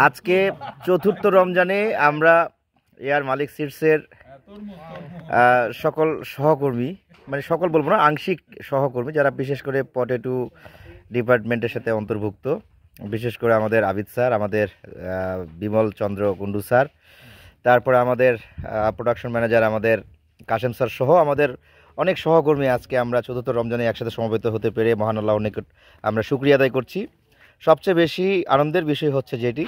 আজকে চতুর্থ রমজানে আমরা এয়ার মালিক সিডসের সকল সহকর্মী, মানে সকল বলবো না, আংশিক সহকর্মী যারা বিশেষ করে পটেটো ডিপার্টমেন্টের সাথে অন্তর্ভুক্ত, বিশেষ করে আমাদের আবিদ স্যার, আমাদের বিমল চন্দ্র কুন্ডু স্যার, তারপরে আমাদের প্রোডাকশন ম্যানেজার আমাদের কাশেম স্যার সহ আমাদের অনেক সহকর্মী আজকে আমরা চতুর্থ রমজানে একসাথে সমবেত হতে পেরে মহান আল্লাহর নিকট আমরা শুকরিয়া আদায় করছি। সবচেয়ে বেশি আনন্দের বিষয় হচ্ছে যেটি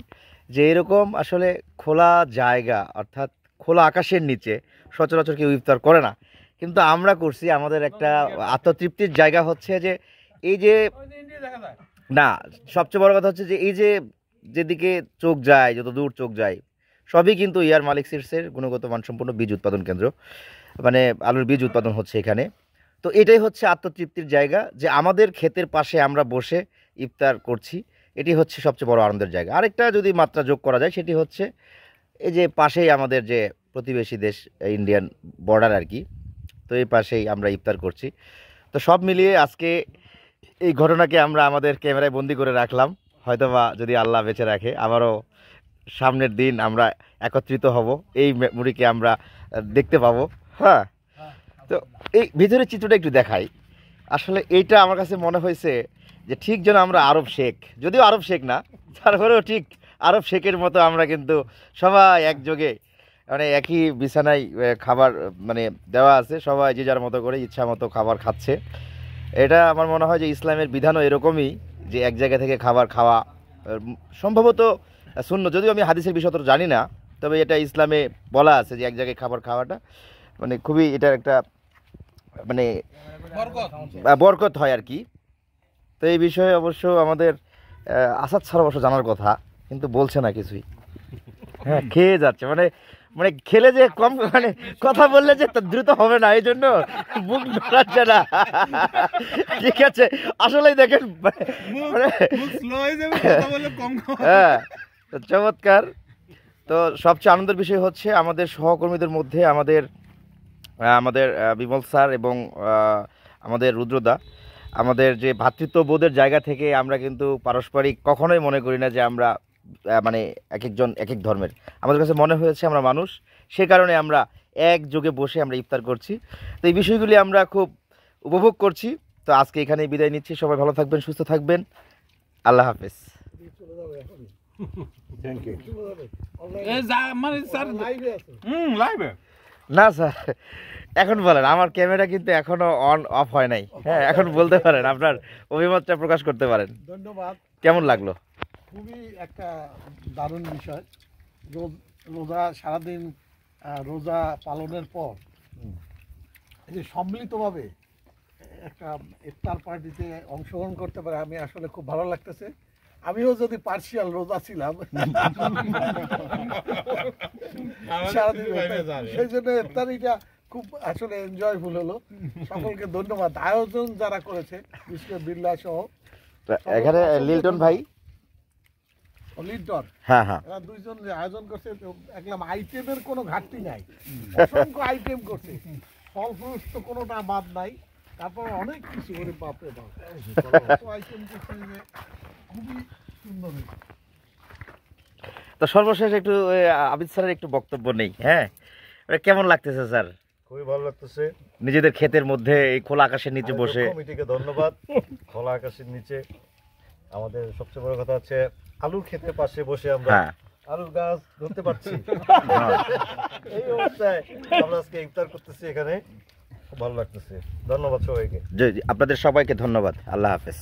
যে এরকম আসলে খোলা জায়গা অর্থাৎ খোলা আকাশের নিচে সচরাচর কেউ ইফতার করে না, কিন্তু আমরা করছি। আমাদের একটা আত্মতৃপ্তির জায়গা হচ্ছে যে এই যে না, সবচেয়ে বড় কথা হচ্ছে যে এই যে যেদিকে চোখ যায়, যত দূর চোখ যায়, সবই কিন্তু এয়ার মালিক সিডসের গুণগত মানসম্পন্ন বীজ উৎপাদন কেন্দ্র, মানে আলুর বীজ উৎপাদন হচ্ছে এখানে। তো এটাই হচ্ছে আত্মতৃপ্তির জায়গা যে আমাদের ক্ষেতের পাশে আমরা বসে ইফতার করছি, এটি হচ্ছে সবচেয়ে বড় আনন্দের জায়গা। আরেকটা যদি মাত্রা যোগ করা যায় সেটি হচ্ছে এই যে পাশেই আমাদের যে প্রতিবেশী দেশ ইন্ডিয়ান বর্ডার আর কি, তো এই পাশেই আমরা ইফতার করছি। তো সব মিলিয়ে আজকে এই ঘটনাকে আমরা আমাদের ক্যামেরায় বন্দি করে রাখলাম। হয়তোবা যদি আল্লাহ বেঁচে রাখে আবারও সামনের দিন আমরা একত্রিত হব, এই মুড়িকে আমরা দেখতে পাবো। হ্যাঁ, তো এই ভিতরের চিত্রটা একটু দেখাই। আসলে এইটা আমার কাছে মনে হয়েছে যে ঠিক যেন আমরা আরব শেখ, যদিও আরব শেখ না, তারপরেও ঠিক আরব শেখের মতো আমরা কিন্তু সবাই একযোগে, মানে একই বিছানায় খাবার মানে দেওয়া আছে, সবাই যে যার মতো করে ইচ্ছা মতো খাবার খাচ্ছে। এটা আমার মনে হয় যে ইসলামের বিধানও এরকমই, যে এক জায়গা থেকে খাবার খাওয়া সম্ভবত শূন্য, যদিও আমি হাদিসের বিষয় তো জানি না, তবে এটা ইসলামে বলা আছে যে এক জায়গায় খাবার খাওয়াটা মানে খুবই এটার একটা মানে বরকত হয় আর কি। তো এই বিষয়ে অবশ্য আমাদের আসাদ ছাড়া অবশ্য জানার কথা, কিন্তু বলছে না কিছুই। হ্যাঁ, খেয়ে যাচ্ছে, মানে মানে খেলে যে কম, মানে কথা বললে যে দ্রুত হবে না, এই জন্য মুখ ধরাচ্ছে না। ঠিক আছে, আসলেই দেখেন হ্যাঁ, চমৎকার। তো সবচেয়ে আনন্দের বিষয় হচ্ছে আমাদের সহকর্মীদের মধ্যে আমাদের বিমল স্যার এবং আমাদের রুদ্রদা, আমাদের যে ভ্রাতৃত্ববোধের জায়গা থেকে আমরা কিন্তু পারস্পরিক কখনোই মনে করি না যে আমরা মানে এক একজন এক এক ধর্মের। আমাদের কাছে মনে হয়েছে আমরা মানুষ, সে কারণে আমরা একযোগে বসে আমরা ইফতার করছি। তো এই বিষয়গুলি আমরা খুব উপভোগ করছি। তো আজকে এখানেই বিদায় নিচ্ছি। সবাই ভালো থাকবেন, সুস্থ থাকবেন। আল্লাহ হাফেজ। না স্যার, এখন বলেন, আমার ক্যামেরা কিন্তু এখনো অন অফ হয় নাই। হ্যাঁ, এখন বলতে পারেন, আপনার অভিমতটা প্রকাশ করতে পারেন। ধন্যবাদ। কেমন লাগলো? খুবই একটা দারুণ বিষয়। রোজা সারাদিন রোজা পালনের পর এই যে সম্মিলিতভাবে একটা ইফতার পার্টিতে অংশগ্রহণ করতে পারে, আমি আসলে খুব ভালো লাগতেছে। আমিও যদি পার্সিয়াল রোজা ছিলাম সেই জন্য ইফতারিটা খুব আসলে এনজয়ফুল হলো। সকলকে ধন্যবাদ। আয়োজন যারা করেছে, বিশেষ করে বিল্লাহ সহ, এখানে লিলটন ভাই, লিডর, হ্যাঁ হ্যাঁ, এরা দুইজন যে আয়োজন করছে, দেখলাম আইটেমের কোনো ঘাটতি নাই, অসংখ্য আইটেম করছে, ফল ফ্রুট তো কোনোটা বাদ নাই। তারপর অনেক কিছু করে বাপরে বাপ আইটেম করছে, খুবই সুন্দর হয়েছে। তো সর্বশেষ একটু আবিদ স্যারের একটু বক্তব্য নেই। হ্যাঁ, কেমন লাগতেছে স্যার? খুবই ভালো লাগতেছে। নিজেদের ক্ষেতের মধ্যে এই খোলা আকাশের নিচে বসে, কমিটিকে ধন্যবাদ। খোলা আকাশের নিচে আমাদের সবচেয়ে বড় কথা হচ্ছে আলুর ক্ষেতের পাশে বসে আমরা আলুর গাছ ধরতে পারছি। এই অবস্থায় আমরা আজকে ইফতার করতেছি এখানে, খুব ভালো লাগতেছে। ধন্যবাদ সবাইকে, আপনাদের সবাইকে ধন্যবাদ। আল্লাহ হাফেজ।